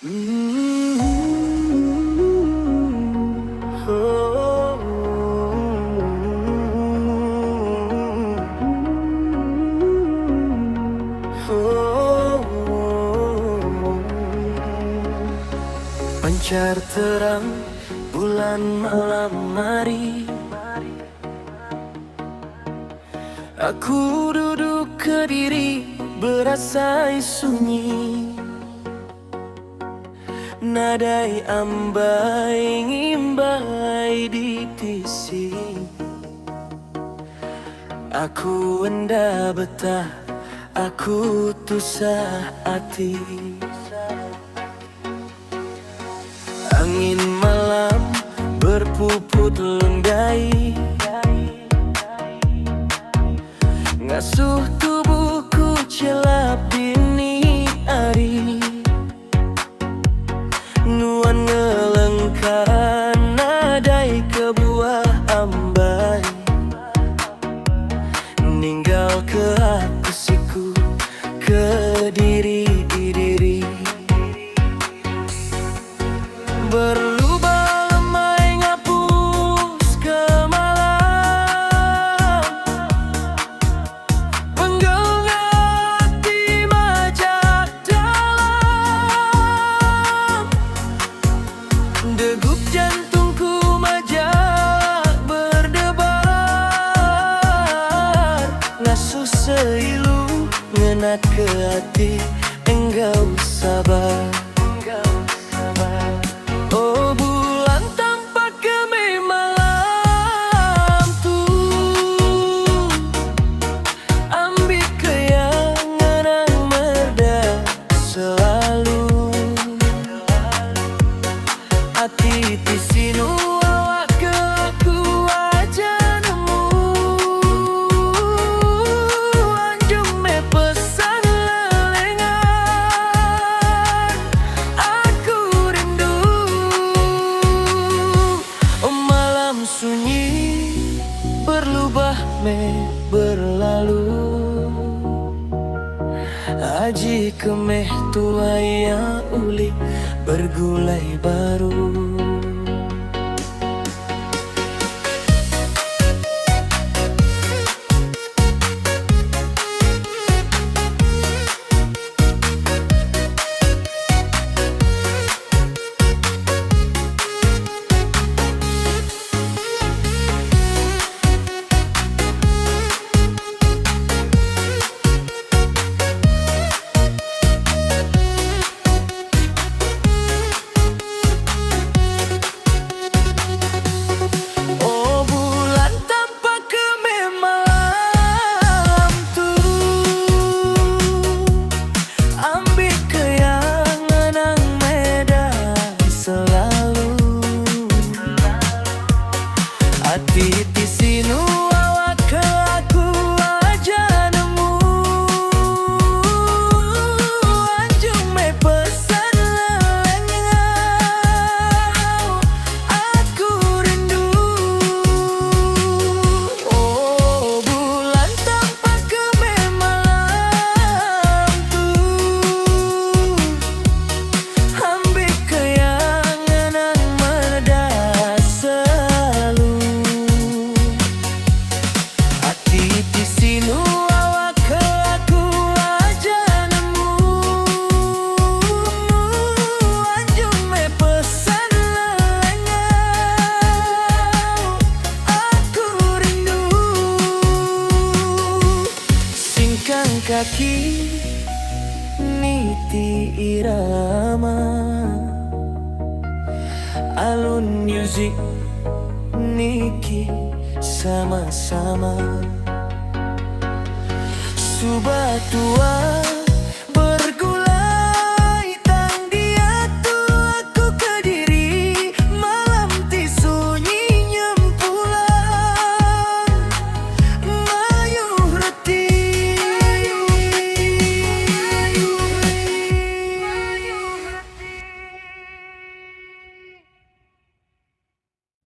Mm, oh, Pancar terang bulan malam hari, aku duduk kediri berasa sunyi. Nadai ambai ngimbai di tisi, aku enda betah, aku tusah hati. Angin malam berpuput lendai, ngasuh tubuhku celap dini hari. Nuan ngelengkan nadai kebuah ambai, ninggal ke aku siku ke diri diri. Berlubah lemai ngapus ke malam, penggal hati majak dalam. Degup jantungku majak berdebar, ngasuh seilu ngenat ke hati, enggak sabar. Oh bulan tanpa kemih malam tuh, ambil keyangan yang merda selalu. Hati di sini awak ke aku aja nemu, anjung me pesan lelengan, aku rindu. Oh malam sunyi berlubah me berlalu, aji kemeh tua yang uli bergulai baru. Hati di sini awak ke aku aja nemu, anjung me pesan lelengan, aku rindu. Oh bulan tanpa kemih malam tuh, ambil keyangan yang merda selalu. Di sini awak ke aku aja nemu, anjung me pesan lelengan, aku rindu. Singkang kaki niti irama, alun music niki sama-sama. Subah tua